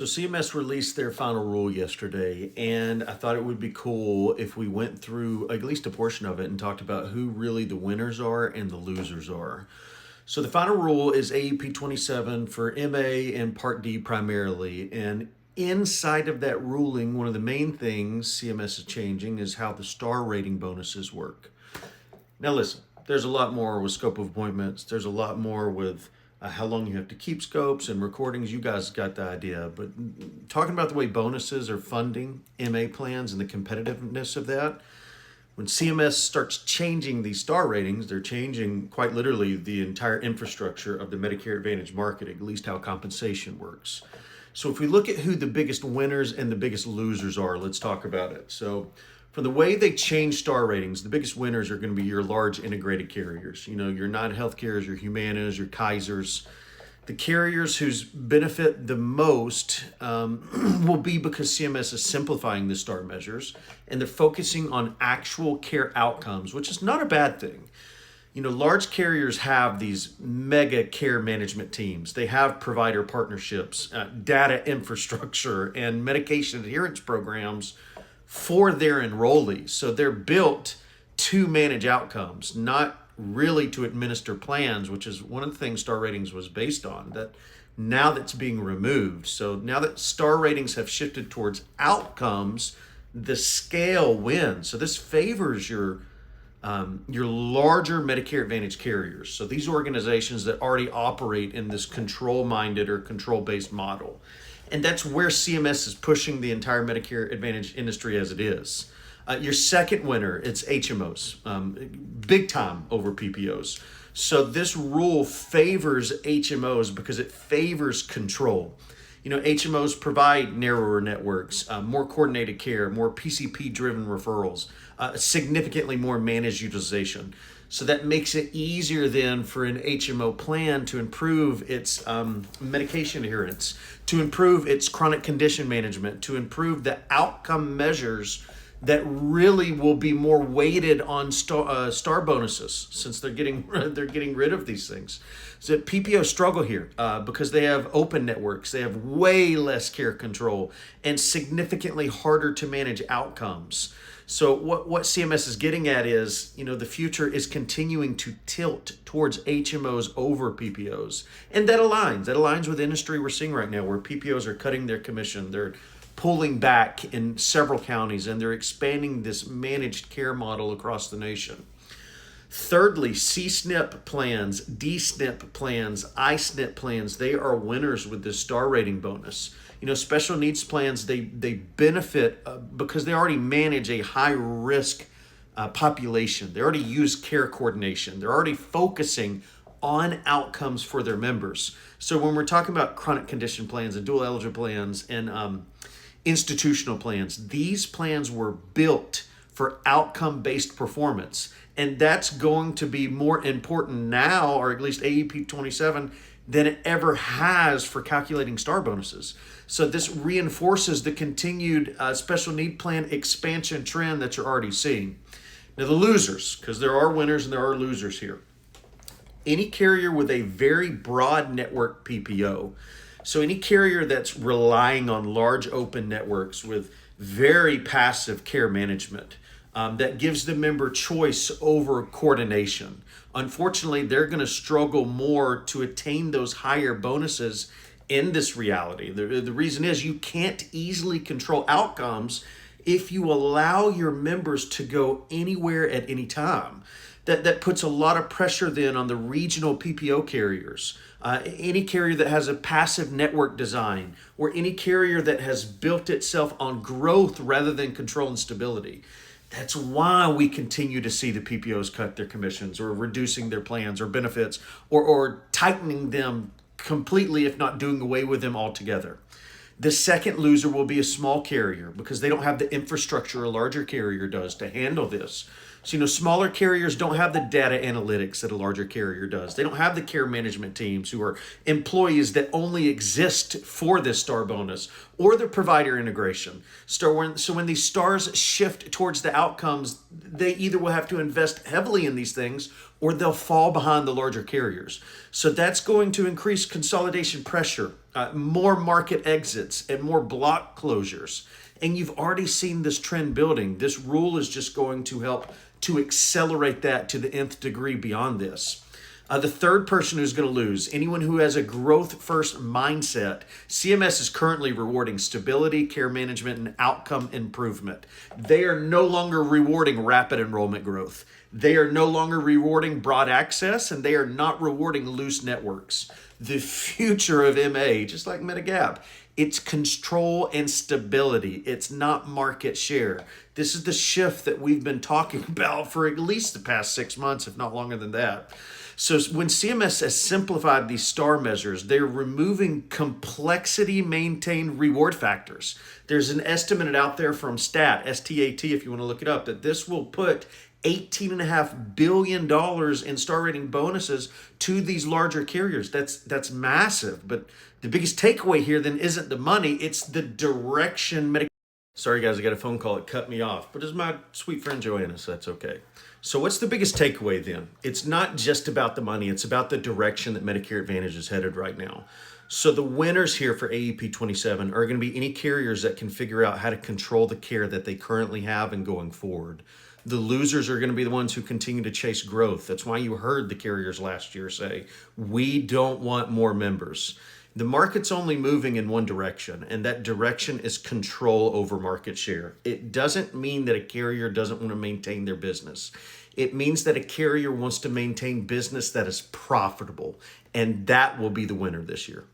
So CMS released their final rule yesterday, and I thought it would be cool if we went through at least a portion of it and talked about who really the winners are and the losers are. So the final rule is AEP 27 for MA and Part D primarily, and inside of that ruling, one of the main things CMS is changing is how the star rating bonuses work. Now, listen, there's a lot more with scope of appointments. There's a lot more with how long you have to keep scopes and recordings. You guys got the idea. But talking about the way bonuses are funding MA plans and the competitiveness of that, when CMS starts changing these star ratings, they're changing quite literally the entire infrastructure of the Medicare Advantage market, at least how compensation works. So if we look at who the biggest winners and the biggest losers are, let's talk about it. So from the way they change star ratings, the biggest winners are going to be your large integrated carriers. You know, your non-healthcares, your Humanas, your Kaisers. The carriers whose benefit the most will be because CMS is simplifying the star measures and they're focusing on actual care outcomes, which is not a bad thing. You know, large carriers have these mega care management teams. They have provider partnerships, data infrastructure, and medication adherence programs for their enrollees. So they're built to manage outcomes, not really to administer plans, which is one of the things star ratings was based on. That now that's being removed. So now that star ratings have shifted towards outcomes, the scale wins. So this favors your larger Medicare Advantage carriers. So these organizations that already operate in this control-minded or control-based model. And that's where CMS is pushing the entire Medicare Advantage industry as it is. Your second winner, it's HMOs, big time over PPOs. So this rule favors HMOs because it favors control. You know, HMOs provide narrower networks, more coordinated care, more PCP-driven referrals, significantly more managed utilization. So that makes it easier then for an HMO plan to improve its medication adherence, to improve its chronic condition management, to improve the outcome measures that really will be more weighted on star bonuses, since they're getting rid of these things. So PPO struggle here because they have open networks, they have way less care control, and significantly harder to manage outcomes. So what CMS is getting at is, you know, the future is continuing to tilt towards HMOs over PPOs. And that aligns with the industry we're seeing right now, where PPOs are cutting their commission. They're pulling back in several counties, and they're expanding this managed care model across the nation. Thirdly, C-SNP plans, D-SNP plans, I-SNP plans, they are winners with this star rating bonus. You know, special needs plans, they benefit because they already manage a high risk population. They already use care coordination. They're already focusing on outcomes for their members. So when we're talking about chronic condition plans and dual eligible plans and institutional plans, these plans were built for outcome-based performance. And that's going to be more important now, or at least AEP 27, than it ever has for calculating star bonuses. So this reinforces the continued special need plan expansion trend that you're already seeing. Now the losers, because there are winners and there are losers here. Any carrier with a very broad network PPO, so any carrier that's relying on large open networks with very passive care management, that gives the member choice over coordination. Unfortunately, they're going to struggle more to attain those higher bonuses in this reality. The reason is you can't easily control outcomes if you allow your members to go anywhere at any time. That puts a lot of pressure then on the regional PPO carriers. Any carrier that has a passive network design, or any carrier that has built itself on growth rather than control and stability. That's why we continue to see the PPOs cut their commissions or reducing their plans or benefits or tightening them completely, if not doing away with them altogether. The second loser will be a small carrier because they don't have the infrastructure a larger carrier does to handle this. So, you know, smaller carriers don't have the data analytics that a larger carrier does. They don't have the care management teams who are employees that only exist for this star bonus or the provider integration. So when these stars shift towards the outcomes, they either will have to invest heavily in these things or they'll fall behind the larger carriers. So that's going to increase consolidation pressure, more market exits, and more block closures. And you've already seen this trend building. This rule is just going to help to accelerate that to the nth degree beyond this. The third person who's going to lose, anyone who has a growth first mindset. CMS is currently rewarding stability, care management, and outcome improvement. They are no longer rewarding rapid enrollment growth. They are no longer rewarding broad access, and they are not rewarding loose networks. The future of MA, just like Medigap, it's control and stability. It's not market share. This is the shift that we've been talking about for at least the past 6 months, if not longer than that. So when CMS has simplified these STAR measures, they're removing complexity maintained reward factors. There's an estimate out there from STAT, if you want to look it up, that this will put $18.5 billion in star rating bonuses to these larger carriers. That's massive. But the biggest takeaway here then isn't the money, it's the direction. Sorry guys, I got a phone call, it cut me off, but it's my sweet friend Joanna, so that's okay. So what's the biggest takeaway then? It's not just about the money, it's about the direction that Medicare Advantage is headed right now. So the winners here for AEP 27 are going to be any carriers that can figure out how to control the care that they currently have and going forward. The losers are going to be the ones who continue to chase growth. That's why you heard the carriers last year say, we don't want more members. The market's only moving in one direction, and that direction is control over market share. It doesn't mean that a carrier doesn't want to maintain their business. It means that a carrier wants to maintain business that is profitable, and that will be the winner this year.